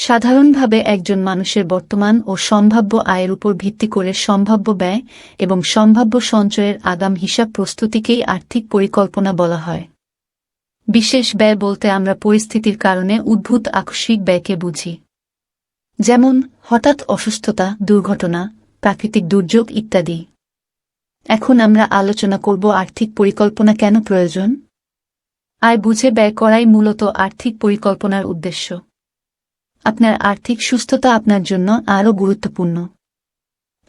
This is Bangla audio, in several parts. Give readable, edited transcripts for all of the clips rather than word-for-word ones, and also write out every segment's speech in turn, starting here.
সাধারণভাবে একজন মানুষের বর্তমান ও সম্ভাব্য আয়ের উপর ভিত্তি করে সম্ভাব্য ব্যয় এবং সম্ভাব্য সঞ্চয়ের আগাম হিসাব প্রস্তুতিকেই আর্থিক পরিকল্পনা বলা হয়। বিশেষ ব্যয় বলতে আমরা পরিস্থিতির কারণে উদ্ভূত আকস্মিক ব্যয়কে বুঝি, যেমন হঠাৎ অসুস্থতা, দুর্ঘটনা, প্রাকৃতিক দুর্যোগ ইত্যাদি। এখন আমরা আলোচনা করব আর্থিক পরিকল্পনা কেন প্রয়োজন। আয় বুঝে ব্যয় করাই মূলত আর্থিক পরিকল্পনার উদ্দেশ্য। আপনার আর্থিক সুস্থতা আপনার জন্য আরও গুরুত্বপূর্ণ।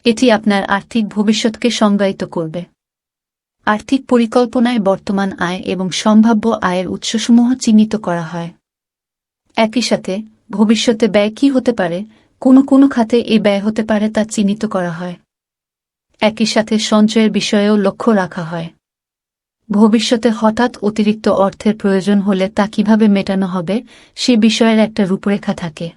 এটি আপনার আর্থিক ভবিষ্যৎকে সংজ্ঞায়িত করবে। আর্থিক পরিকল্পনায় বর্তমান আয় এবং সম্ভাব্য আয়ের উৎসসমূহ চিহ্নিত করা হয়। একই সাথে ভবিষ্যতে ব্যয় কী হতে পারে, কোন খাতে এই ব্যয় হতে পারে তা চিহ্নিত করা হয়। একই সাথে সঞ্চয়ের বিষয়েও লক্ষ্য রাখা হয়। ভবিষ্যতে হঠাৎ অতিরিক্ত অর্থের প্রয়োজন হলে তা কিভাবে মেটানো হবে সে বিষয়ের একটা রূপরেখা থাকে।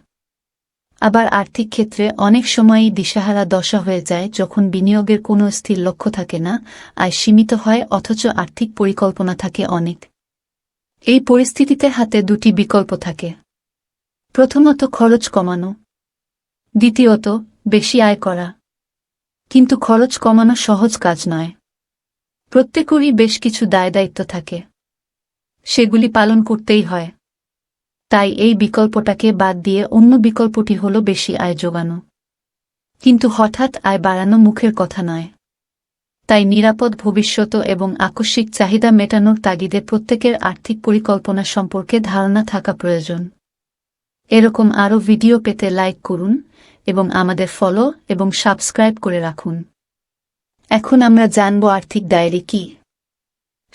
আবার আর্থিক ক্ষেত্রে অনেক সময়ই দিশাহারা দশা হয়ে যায় যখন বিনিয়োগের কোনো স্থির লক্ষ্য থাকে না, আয় সীমিত হয় অথচ আর্থিক পরিকল্পনা থাকে অনেক। এই পরিস্থিতিতে হাতে দুটি বিকল্প থাকে। প্রথমত খরচ কমানো, দ্বিতীয়ত বেশি আয় করা। কিন্তু খরচ কমানো সহজ কাজ নয়। প্রত্যেকেরই বেশ কিছু দায়দায়িত্ব থাকে, সেগুলি পালন করতেই হয়। তাই এই বিকল্পটাকে বাদ দিয়ে অন্য বিকল্পটি হল বেশি আয় জোগানো। কিন্তু হঠাৎ আয় বাড়ানো মুখের কথা নয়। তাই নিরাপদ ভবিষ্যৎ এবং আকস্মিক চাহিদা মেটানোর তাগিদে প্রত্যেকের আর্থিক পরিকল্পনা সম্পর্কে ধারণা থাকা প্রয়োজন। এরকম আরও ভিডিও পেতে লাইক করুন এবং আমাদের ফলো এবং সাবস্ক্রাইব করে রাখুন। এখন আমরা জানব আর্থিক ডায়েরি কি।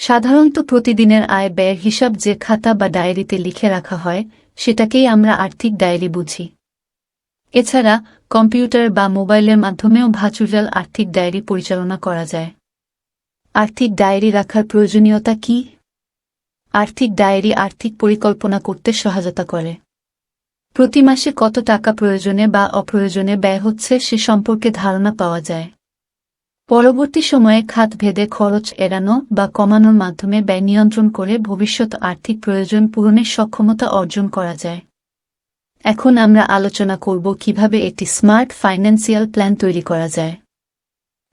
সাধারণত প্রতিদিনের আয় ব্যয়ের হিসাব যে খাতা বা ডায়েরিতে লিখে রাখা হয় সেটাকেই আমরা আর্থিক ডায়েরি বুঝি। এছাড়া কম্পিউটার বা মোবাইলের মাধ্যমেও ভার্চুয়াল আর্থিক ডায়েরি পরিচালনা করা যায়। আর্থিক ডায়েরি রাখার প্রয়োজনীয়তা কি? আর্থিক ডায়েরি আর্থিক পরিকল্পনা করতে সহায়তা করে। প্রতি মাসে কত টাকা প্রয়োজনে বা অপ্রয়োজনে ব্যয় হচ্ছে সে সম্পর্কে ধারণা পাওয়া যায়। পরবর্তী সময়ে খাতভেদে খরচ এড়ানো বা কমানোর মাধ্যমে ব্যয় নিয়ন্ত্রণ করে ভবিষ্যৎ আর্থিক প্রয়োজন পূরণের সক্ষমতা অর্জন করা যায়। এখন আমরা আলোচনা করব কিভাবে একটি স্মার্ট ফাইন্যান্সিয়াল প্ল্যান তৈরি করা যায়।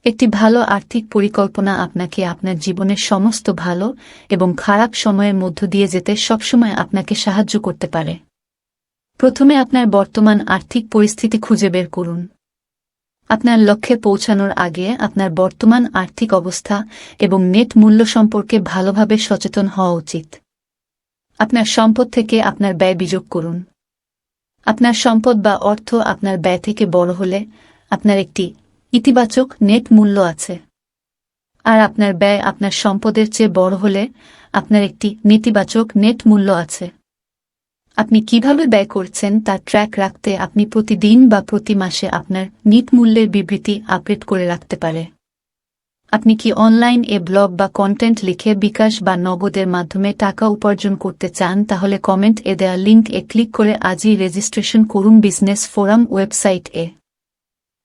একটি ভালো আর্থিক পরিকল্পনা আপনাকে আপনার জীবনের সমস্ত ভালো এবং খারাপ সময়ের মধ্য দিয়ে যেতে সবসময় আপনাকে সাহায্য করতে পারে। প্রথমে আপনার বর্তমান আর্থিক পরিস্থিতি খুঁজে বের করুন। আপনার লক্ষ্যে পৌঁছানোর আগে আপনার বর্তমান আর্থিক অবস্থা এবং নেট মূল্য সম্পর্কে ভালোভাবে সচেতন হওয়া উচিত। আপনার সম্পদ থেকে আপনার ব্যয় বিয়োগ করুন। আপনার সম্পদ বা অর্থ আপনার ব্যয় থেকে বড় হলে আপনার একটি ইতিবাচক নেট মূল্য আছে, আর আপনার ব্যয় আপনার সম্পদের চেয়ে বড় হলে আপনার একটি নেতিবাচক নেট মূল্য আছে। আপনি কিভাবে ব্যয় করছেন তা ট্র্যাক রাখতে আপনি প্রতিদিন বা প্রতি মাসে আপনার নেট মূল্যের বিবৃতি আপডেট করে রাখতে পারে। আপনি কি অনলাইন ব্লগ বা কন্টেন্ট লিখে বিকাশ বা নগদের মাধ্যমে টাকা উপার্জন করতে চান? তাহলে কমেন্ট দেওয়া লিঙ্ক ক্লিক করে আজই রেজিস্ট্রেশন করুন বিজনেস ফোরাম ওয়েবসাইট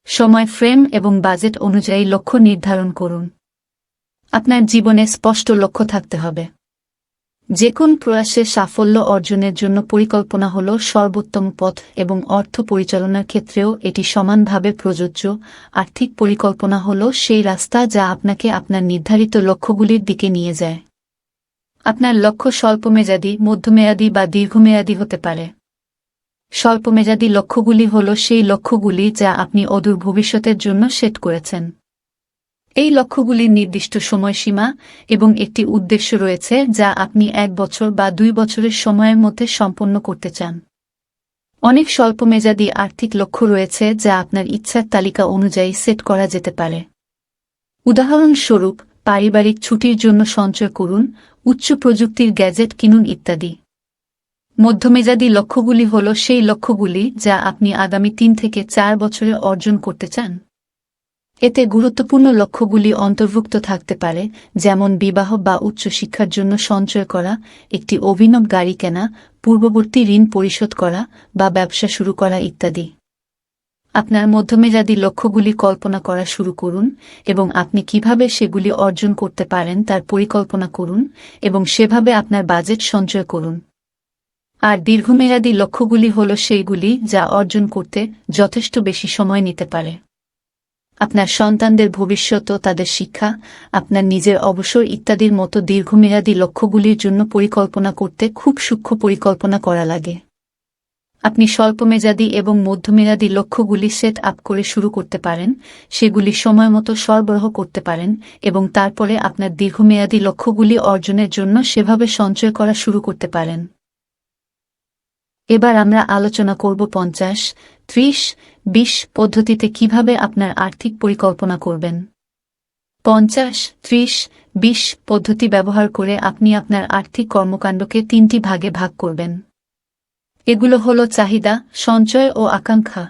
সময় ফ্রেম এবং বাজেট অনুযায়ী লক্ষ্য নির্ধারণ করুন। আপনার জীবনে স্পষ্ট লক্ষ্য থাকতে হবে। যে কোন প্রয়াসে সাফল্য অর্জনের জন্য পরিকল্পনা হল সর্বোত্তম পথ এবং অর্থ পরিচালনার ক্ষেত্রেও এটি সমানভাবে প্রযোজ্য। আর্থিক পরিকল্পনা হল সেই রাস্তা যা আপনাকে আপনার নির্ধারিত লক্ষ্যগুলির দিকে নিয়ে যায়। আপনার লক্ষ্য স্বল্পমেয়াদী, মধ্যমেয়াদী বা দীর্ঘমেয়াদী হতে পারে। স্বল্পমেয়াদী লক্ষ্যগুলি হল সেই লক্ষ্যগুলি যা আপনি অদূর ভবিষ্যতের জন্য সেট করেছেন। এই লক্ষ্যগুলির নির্দিষ্ট সময়সীমা এবং একটি উদ্দেশ্য রয়েছে যা আপনি 1 বছর বা 2 বছরের সময়ের মধ্যে সম্পন্ন করতে চান। অনেক স্বল্পমেয়াদী আর্থিক লক্ষ্য রয়েছে যা আপনার ইচ্ছার তালিকা অনুযায়ী সেট করা যেতে পারে। উদাহরণস্বরূপ, পারিবারিক ছুটির জন্য সঞ্চয় করুন, উচ্চ প্রযুক্তির গ্যাজেট কিনুন ইত্যাদি। মধ্যমেয়াদী লক্ষ্যগুলি হল সেই লক্ষ্যগুলি যা আপনি আগামী 3 থেকে 4 বছরে অর্জন করতে চান। এতে গুরুত্বপূর্ণ লক্ষ্যগুলি অন্তর্ভুক্ত থাকতে পারে, যেমন বিবাহ বা উচ্চশিক্ষার জন্য সঞ্চয় করা, একটি অভিনব গাড়ি কেনা, পূর্ববর্তী ঋণ পরিশোধ করা বা ব্যবসা শুরু করা ইত্যাদি। আপনার মধ্যমেয়াদী লক্ষ্যগুলি কল্পনা করা শুরু করুন এবং আপনি কিভাবে সেগুলি অর্জন করতে পারেন তার পরিকল্পনা করুন এবং সেভাবে আপনার বাজেট সঞ্চয় করুন। আর দীর্ঘমেয়াদী লক্ষ্যগুলি হল সেইগুলি যা অর্জন করতে যথেষ্ট বেশি সময় নিতে পারে। আপনার সন্তানদের ভবিষ্যৎ ও তাদের শিক্ষা, আপনার নিজের অবসর ইত্যাদির মতো দীর্ঘমেয়াদী লক্ষ্যগুলির জন্য পরিকল্পনা করতে খুব সূক্ষ্ম পরিকল্পনা করা লাগে। আপনি স্বল্পমেয়াদী এবং মধ্যমেয়াদী লক্ষ্যগুলি সেট আপ করে শুরু করতে পারেন, সেগুলি সময়মতো সরবরাহ করতে পারেন এবং তারপরে আপনার দীর্ঘমেয়াদী লক্ষ্যগুলি অর্জনের জন্য সেভাবে সঞ্চয় করা শুরু করতে পারেন। এবার আমরা আলোচনা করব 50-30-20 পদ্ধতিতে কিভাবে আপনার আর্থিক পরিকল্পনা করবেন। 50-30-20 পদ্ধতি ব্যবহার করে আপনি আপনার আর্থিক কর্মকাণ্ডকে 3টি ভাগে ভাগ করবেন। এগুলো হল চাহিদা, সঞ্চয় ও আকাঙ্ক্ষা।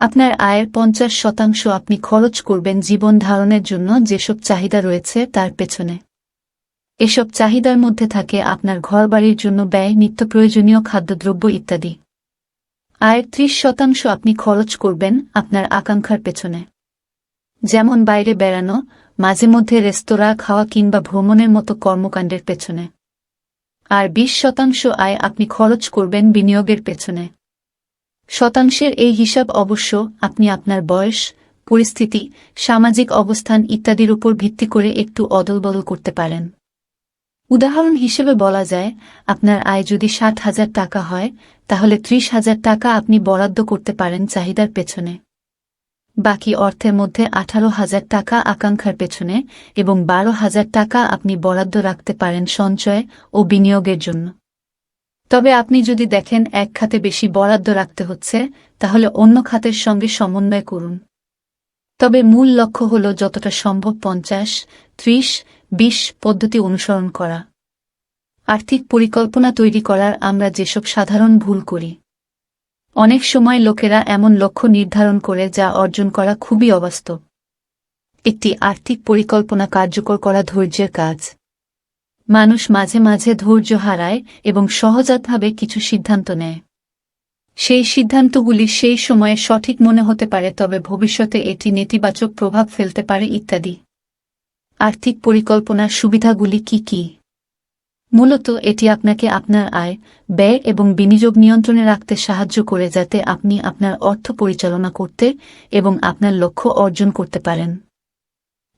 আপনার আয়ের 50% আপনি খরচ করবেন জীবন ধারণের জন্য যেসব চাহিদা রয়েছে তার পেছনে। এসব চাহিদার মধ্যে থাকে আপনার ঘরবাড়ির জন্য ব্যয়, নিত্য প্রয়োজনীয় খাদ্যদ্রব্য ইত্যাদি। আয়ের 30% আপনি খরচ করবেন আপনার আকাঙ্ক্ষার পেছনে, যেমন বাইরে বেড়ানো, মাঝে মধ্যে রেস্তোরাঁ খাওয়া কিংবা ভ্রমণের মতো কর্মকাণ্ডের পেছনে। আর 20% আয় আপনি খরচ করবেন বিনিয়োগের পেছনে। শতাংশের এই হিসাব অবশ্য আপনি আপনার বয়স, পরিস্থিতি, সামাজিক অবস্থান ইত্যাদির উপর ভিত্তি করে একটু অদলবদল করতে পারেন। উদাহরণ হিসেবে বলা যায়, আপনার আয় যদি 60,000 টাকা হয়, তাহলে 30,000 টাকা আপনি বরাদ্দ করতে পারেন চাহিদার পেছনে। বাকি অর্থের মধ্যে 18,000 টাকা আকাঙ্ক্ষার পেছনে এবং 12,000 টাকা আপনি বরাদ্দ রাখতে পারেন সঞ্চয় ও বিনিয়োগের জন্য। তবে আপনি যদি দেখেন এক খাতে বেশি বরাদ্দ রাখতে হচ্ছে, তাহলে অন্য খাতের সঙ্গে সমন্বয় করুন। তবে মূল লক্ষ্য হল যতটা সম্ভব 50-30-20 পদ্ধতি অনুসরণ করা। আর্থিক পরিকল্পনা তৈরি করার আমরা যেসব সাধারণ ভুল করি। অনেক সময় লোকেরা এমন লক্ষ্য নির্ধারণ করে যা অর্জন করা খুবই অবাস্তব। একটি আর্থিক পরিকল্পনা কার্যকর করা ধৈর্যের কাজ। মানুষ মাঝে মাঝে ধৈর্য হারায় এবং সহজাতভাবে কিছু সিদ্ধান্ত নেয়। সেই সিদ্ধান্তগুলি সেই সময়ে সঠিক মনে হতে পারে, তবে ভবিষ্যতে এটি নেতিবাচক প্রভাব ফেলতে পারে ইত্যাদি। আর্থিক পরিকল্পনার সুবিধাগুলি কি কি? মূলত এটি আপনাকে আপনার আয়, ব্যয় এবং বিনিয়োগ নিয়ন্ত্রণে রাখতে সাহায্য করে, যাতে আপনি আপনার অর্থ পরিচালনা করতে এবং আপনার লক্ষ্য অর্জন করতে পারেন।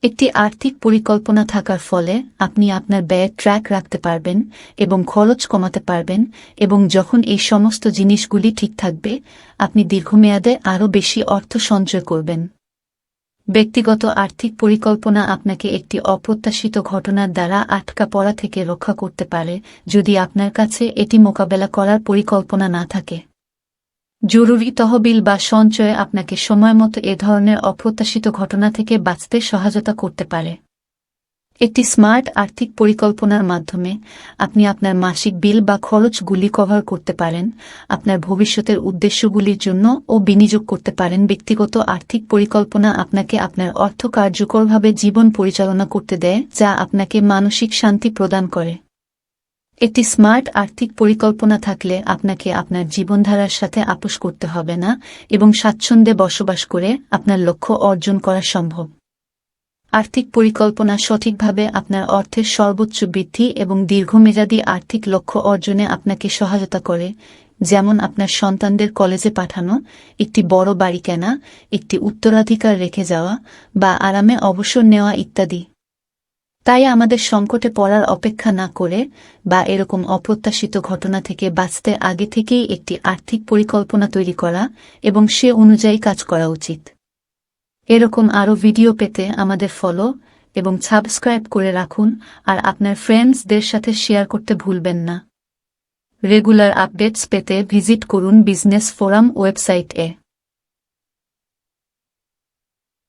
একটি আর্থিক পরিকল্পনা থাকার ফলে আপনি আপনার ব্যয় ট্র্যাক রাখতে পারবেন এবং খরচ কমাতে পারবেন, এবং যখন এই সমস্ত জিনিসগুলি ঠিক থাকবে, আপনি দীর্ঘমেয়াদে আরও বেশি অর্থ সঞ্চয় করবেন। ব্যক্তিগত আর্থিক পরিকল্পনা আপনাকে একটি অপ্রত্যাশিত ঘটনার দ্বারা আটকা পড়া থেকে রক্ষা করতে পারে, যদি আপনার কাছে এটি মোকাবেলা করার পরিকল্পনা না থাকে। জরুরি তহবিল বা সঞ্চয় আপনাকে সময়মতো এ ধরনের অপ্রত্যাশিত ঘটনা থেকে বাঁচতে সহায়তা করতে পারে। একটি স্মার্ট আর্থিক পরিকল্পনার মাধ্যমে আপনি আপনার মাসিক বিল বা খরচগুলি কভার করতে পারেন, আপনার ভবিষ্যতের উদ্দেশ্যগুলির জন্য ও বিনিয়োগ করতে পারেন। ব্যক্তিগত আর্থিক পরিকল্পনা আপনাকে আপনার অর্থ কার্যকরভাবে জীবন পরিচালনা করতে দেয়, যা আপনাকে মানসিক শান্তি প্রদান করে। একটি স্মার্ট আর্থিক পরিকল্পনা থাকলে আপনাকে আপনার জীবনধারার সাথে আপোস করতে হবে না এবং স্বাচ্ছন্দ্যে বসবাস করে আপনার লক্ষ্য অর্জন করা সম্ভব। আর্থিক পরিকল্পনা সঠিকভাবে আপনার অর্থের সর্বোচ্চ বৃদ্ধি এবং দীর্ঘমেয়াদী আর্থিক লক্ষ্য অর্জনে আপনাকে সহায়তা করে, যেমন আপনার সন্তানদের কলেজে পাঠানো, একটি বড় বাড়ি কেনা, একটি উত্তরাধিকার রেখে যাওয়া বা আরামে অবসর নেওয়া ইত্যাদি। তাই আমাদের সংকটে পড়ার অপেক্ষা না করে বা এরকম অপ্রত্যাশিত ঘটনা থেকে বাঁচতে আগে থেকেই একটি আর্থিক পরিকল্পনা তৈরি করা এবং সে অনুযায়ী কাজ করা উচিত। এরকম আরও ভিডিও পেতে আমাদের ফলো এবং সাবস্ক্রাইব করে রাখুন, আর আপনার ফ্রেন্ডসদের সাথে শেয়ার করতে ভুলবেন না। রেগুলার আপডেটস পেতে ভিজিট করুন বিজনেস ফোরাম ওয়েবসাইটে।